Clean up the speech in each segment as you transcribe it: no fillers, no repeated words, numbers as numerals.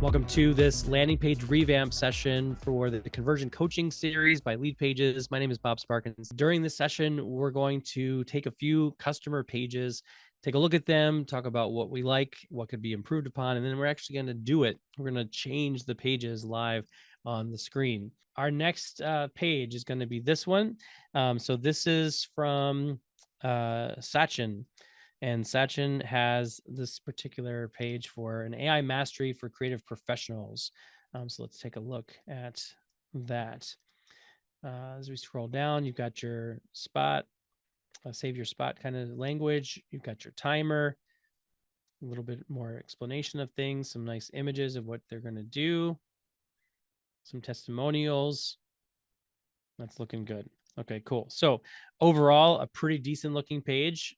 Welcome to this landing page revamp session for the conversion coaching series by Leadpages. My name is Bob Sparkins. During this session, we're going to take a few customer pages, take a look at them, talk about what we like, what could be improved upon, and then we're actually going to do it. We're going to change the pages live on the screen. Our next page is going to be this one. So this is from Sachin. And Sachin has this particular page for an AI mastery for creative professionals. So let's take a look at that. As we scroll down, you've got your spot, save your spot kind of language. You've got your timer, a little bit more explanation of things, some nice images of what they're going to do, some testimonials. That's looking good. Okay, cool. So overall, a pretty decent looking page.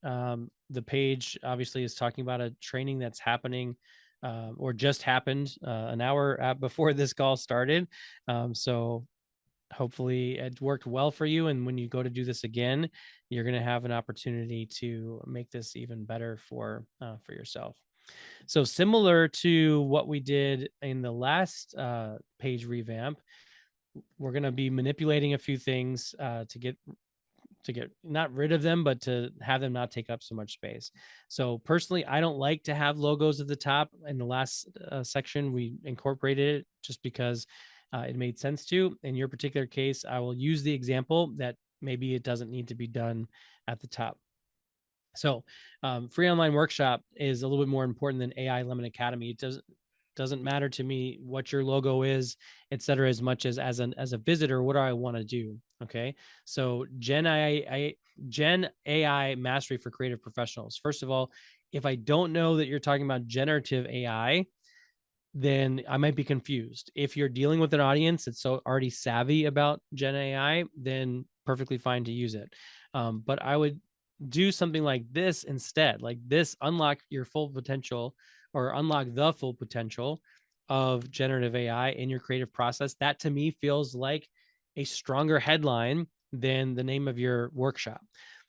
The page obviously is talking about a training that's happening or just happened an hour before this call started. So hopefully it worked well for you. And when you go to do this again, you're going to have an opportunity to make this even better for yourself. So similar to what we did in the last page revamp, we're going to be manipulating a few things to get not rid of them, but to have them not take up so much space. So personally, I don't like to have logos at the top. In the last section, we incorporated it just because it made sense to. In your particular case, I will use the example that maybe it doesn't need to be done at the top. So free online workshop is a little bit more important than AI Lemon Academy. It doesn't matter to me what your logo is, et cetera, as much as a visitor, what do I want to do? Okay. So Gen AI mastery for creative professionals. First of all, if I don't know that you're talking about generative AI, then I might be confused. If you're dealing with an audience that's so already savvy about Gen AI, then perfectly fine to use it. But I would do something like this instead. Like this, unlock your full potential, or unlock the full potential of generative AI in your creative process. That to me feels like a stronger headline than the name of your workshop.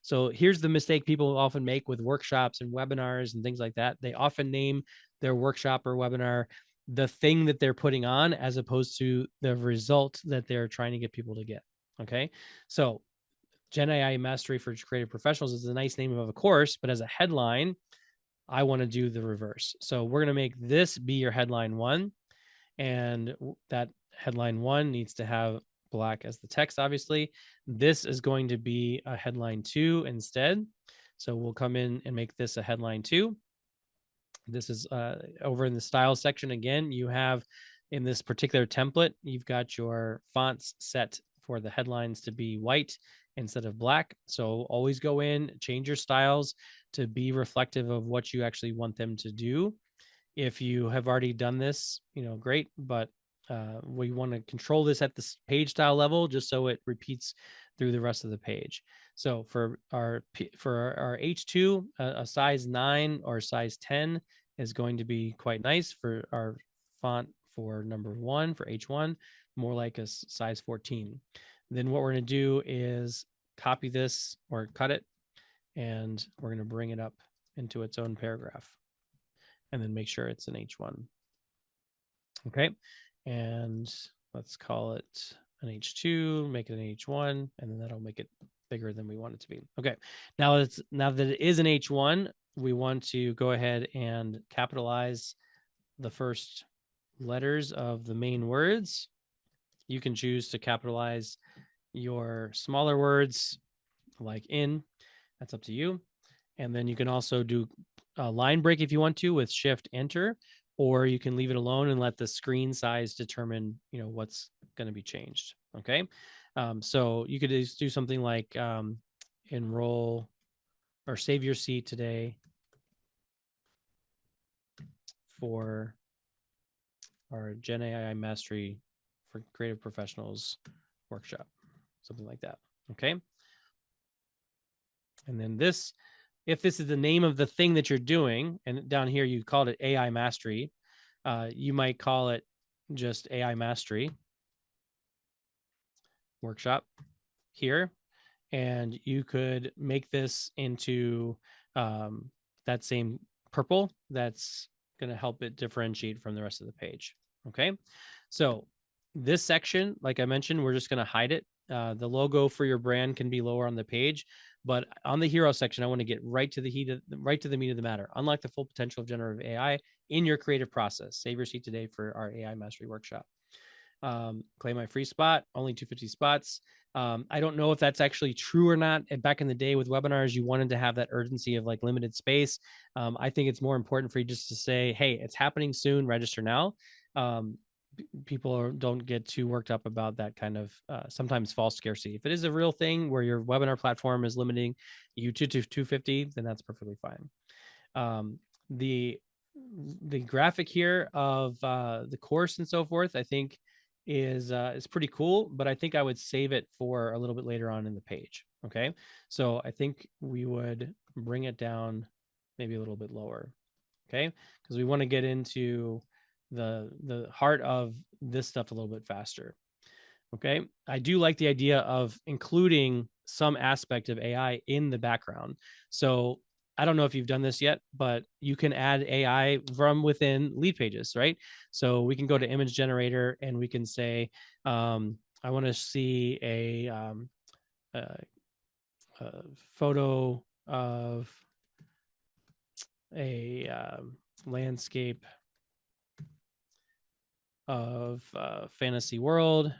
So here's the mistake people often make with workshops and webinars and things like that. They often name their workshop or webinar the thing that they're putting on as opposed to the result that they're trying to get people to get. Okay. So Gen AI Mastery for Creative Professionals is a nice name of a course, but as a headline, I want to do the reverse. So we're going to make this be your headline one. And that headline one needs to have black as the text, obviously. This is going to be a headline two instead. So we'll come in and make this a headline two. This is over in the style section. Again, you have in this particular template, you've got your fonts set for the headlines to be white instead of black. So always go in, change your styles to be reflective of what you actually want them to do. If you have already done this, great, but we want to control this at the page style level just so it repeats through the rest of the page. So for our H2, a size 9 or size 10 is going to be quite nice. For our font for number 1, for H1, more like a size 14. Then what we're going to do is copy this or cut it, and we're going to bring it up into its own paragraph, and then make sure it's an H1. Okay. And let's call it an H2, make it an H1, and then that'll make it bigger than we want it to be. Okay. Now that it is an H1, we want to go ahead and capitalize the first letters of the main words. You can choose to capitalize your smaller words like in. That's up to you. And then you can also do a line break if you want to with Shift Enter, or you can leave it alone and let the screen size determine, what's going to be changed. Okay. So you could just do something like enroll or save your seat today for our Gen AI Mastery for Creative Professionals workshop, something like that. Okay. And then this, if this is the name of the thing that you're doing, and down here you called it AI Mastery, you might call it just AI Mastery Workshop here. And you could make this into that same purple that's going to help it differentiate from the rest of the page. Okay. So this section, like I mentioned, we're just going to hide it. The logo for your brand can be lower on the page, but on the hero section, I want to get right to the meat of the matter. Unlock the full potential of generative AI in your creative process. Save your seat today for our AI mastery workshop. Claim my free spot, only 250 spots. I don't know if that's actually true or not. And back in the day with webinars, you wanted to have that urgency of like limited space. I think it's more important for you just to say, hey, it's happening soon, register now. People don't get too worked up about that kind of sometimes false scarcity. If it is a real thing where your webinar platform is limiting you to 250, then that's perfectly fine. The graphic here of the course and so forth, I think is pretty cool, but I think I would save it for a little bit later on in the page. Okay, so I think we would bring it down maybe a little bit lower. Okay, because we want to get into the heart of this stuff a little bit faster. Okay, I do like the idea of including some aspect of AI in the background. So I don't know if you've done this yet, but you can add AI from within Leadpages, right? So we can go to image generator and we can say, I want to see a photo of a landscape of fantasy world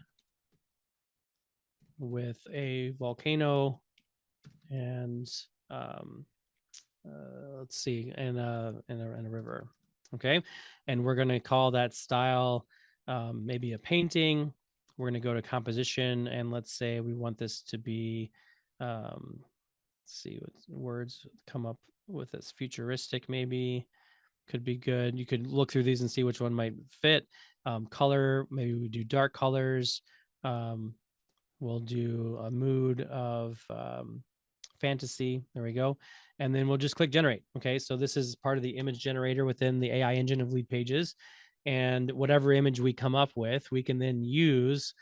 with a volcano and let's see, and a river. Okay, and we're going to call that style maybe a painting. We're going to go to composition, and let's say we want this to be let's see what words come up with this. Futuristic maybe could be good. You could look through these and see which one might fit. Color, maybe we do dark colors. We'll do a mood of fantasy. There we go. And then we'll just click generate. Okay. So this is part of the image generator within the AI engine of Leadpages. And whatever image we come up with, we can then use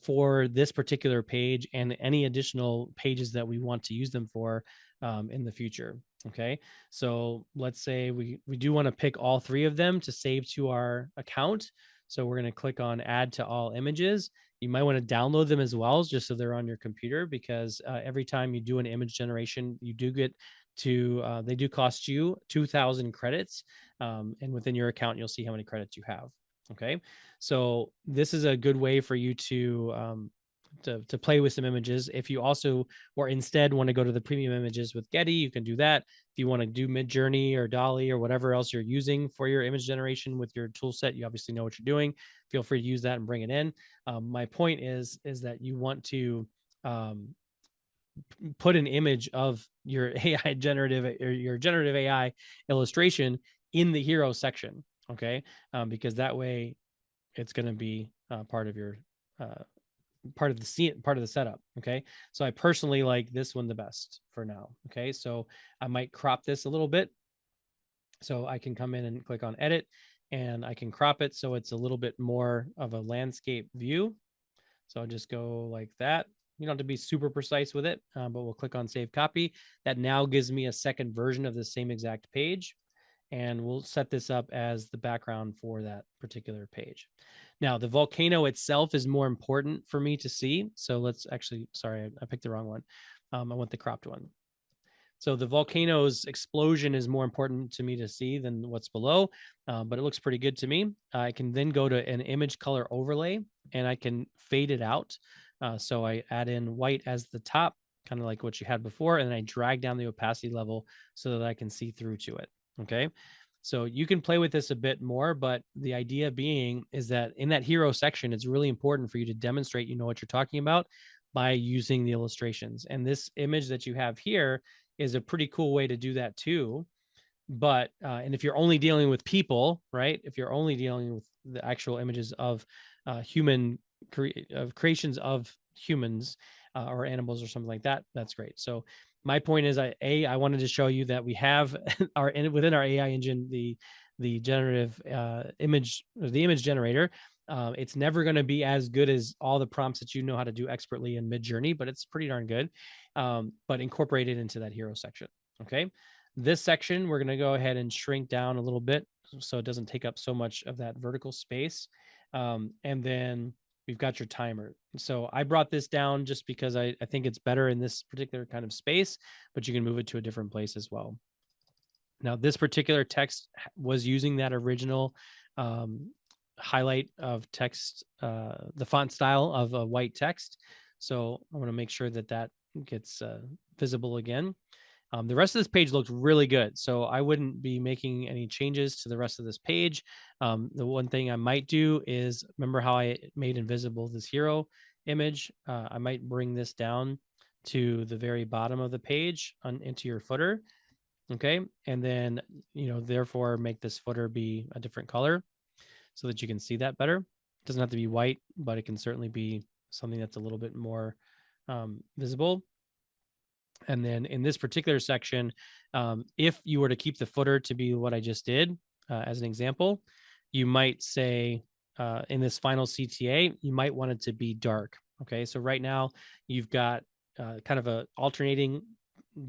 for this particular page and any additional pages that we want to use them for in the future. Okay. So let's say we do want to pick all three of them to save to our account. So we're going to click on add to all images. You might want to download them as well, just so they're on your computer, because every time you do an image generation, you do get to, they do cost you 2,000 credits. And within your account, you'll see how many credits you have. Okay. So this is a good way for you to play with some images. If you also, or instead want to go to the premium images with Getty, you can do that. If you want to do Midjourney or Dolly or whatever else you're using for your image generation with your tool set, you obviously know what you're doing. Feel free to use that and bring it in. My point is that you want to put an image of your AI generative or your generative AI illustration in the hero section. Okay. Because that way it's going to be part of your part of the scene, part of the setup. Okay. So I personally like this one the best for now. Okay. So I might crop this a little bit. So I can come in and click on edit and I can crop it so it's a little bit more of a landscape view. So I'll just go like that. You don't have to be super precise with it, but we'll click on save copy. That now gives me a second version of the same exact page. And we'll set this up as the background for that particular page. Now, the volcano itself is more important for me to see. So let's actually, sorry, I picked the wrong one. I want the cropped one. So the volcano's explosion is more important to me to see than what's below, but it looks pretty good to me. I can then go to an image color overlay and I can fade it out. So I add in white as the top, kind of like what you had before, and then I drag down the opacity level so that I can see through to it. Okay. So you can play with this a bit more, but the idea being is that in that hero section, it's really important for you to demonstrate you know what you're talking about by using the illustrations. And this image that you have here is a pretty cool way to do that too. But and if you're only dealing with people, right? If you're only dealing with the actual images of creations of humans or animals or something like that, that's great. So my point is, I wanted to show you that we have within our AI engine the generative image, the image generator. It's never going to be as good as all the prompts that you know how to do expertly in Midjourney, but it's pretty darn good. But incorporate it into that hero section. Okay. This section, we're going to go ahead and shrink down a little bit so it doesn't take up so much of that vertical space. And then we've got your timer. So I brought this down just because I think it's better in this particular kind of space, but you can move it to a different place as well. Now, this particular text was using that original highlight of text, the font style of a white text. So I want to make sure that that gets visible again. The rest of this page looks really good, so I wouldn't be making any changes to the rest of this page. The one thing I might do is, remember how I made invisible this hero image? I might bring this down to the very bottom of the page into your footer. Okay. And then, therefore make this footer be a different color so that you can see that better. It doesn't have to be white, but it can certainly be something that's a little bit more visible. And then in this particular section, if you were to keep the footer to be what I just did, as an example, you might say in this final CTA, you might want it to be dark. Okay. So right now you've got kind of a alternating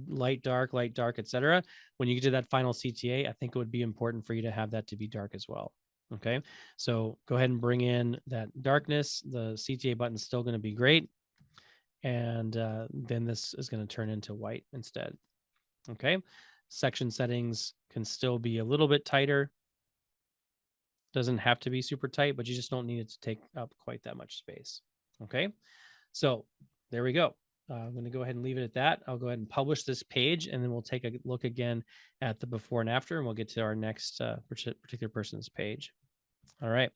light, dark, etc. When you get to that final CTA, I think it would be important for you to have that to be dark as well. Okay. So go ahead and bring in that darkness. The CTA button is still going to be great. And then this is going to turn into white instead. Okay. Section settings can still be a little bit tighter. Doesn't have to be super tight, but you just don't need it to take up quite that much space. Okay. So there we go. I'm going to go ahead and leave it at that. I'll go ahead and publish this page, and then we'll take a look again at the before and after, and we'll get to our next particular person's page. All right.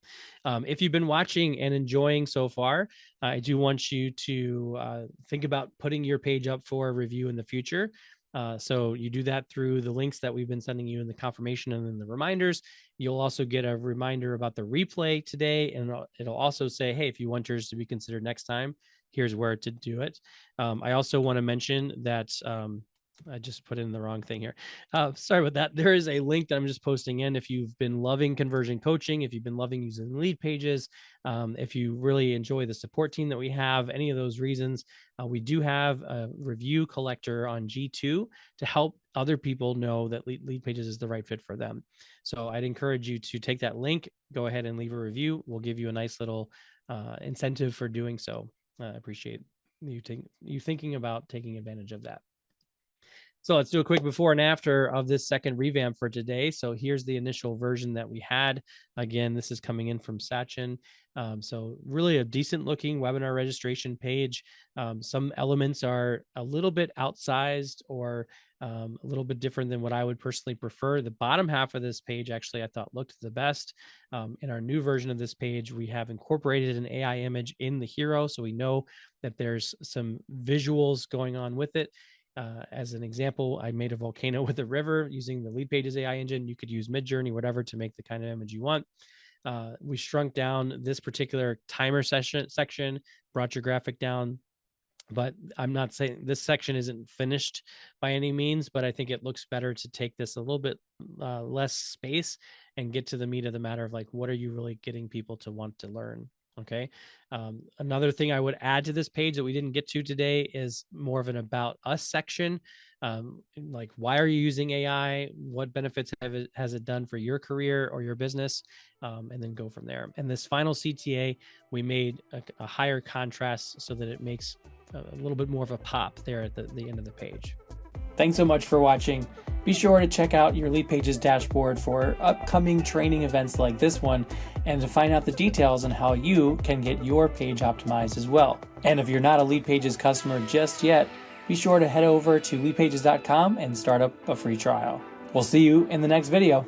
If you've been watching and enjoying so far, I do want you to think about putting your page up for review in the future. So you do that through the links that we've been sending you in the confirmation and then the reminders. You'll also get a reminder about the replay today, and it'll also say, hey, if you want yours to be considered next time, here's where to do it. I also want to mention that I just put in the wrong thing here. Sorry about that. There is a link that I'm just posting in. If you've been loving conversion coaching, if you've been loving using Leadpages, if you really enjoy the support team that we have, any of those reasons, we do have a review collector on G2 to help other people know that Leadpages is the right fit for them. So I'd encourage you to take that link, go ahead and leave a review. We'll give you a nice little incentive for doing so. I appreciate you thinking about taking advantage of that. So let's do a quick before and after of this second revamp for today. So here's the initial version that we had. Again, this is coming in from Sachin. So really a decent looking webinar registration page. Some elements are a little bit outsized or a little bit different than what I would personally prefer. The bottom half of this page actually I thought looked the best. In our new version of this page, we have incorporated an AI image in the hero. So we know that there's some visuals going on with it. As an example, I made a volcano with a river using the Leadpages AI engine. You could use Midjourney, whatever, to make the kind of image you want. We shrunk down this particular timer section, brought your graphic down. But I'm not saying this section isn't finished by any means, but I think it looks better to take this a little bit less space and get to the meat of the matter of like, what are you really getting people to want to learn? Okay. Another thing I would add to this page that we didn't get to today is more of an about us section. Like, why are you using AI? What benefits has it done for your career or your business? And then go from there. And this final CTA, we made a higher contrast so that it makes a little bit more of a pop there at the end of the page. Thanks so much for watching. Be sure to check out your Leadpages dashboard for upcoming training events like this one and to find out the details on how you can get your page optimized as well. And if you're not a Leadpages customer just yet, be sure to head over to leadpages.com and start up a free trial. We'll see you in the next video.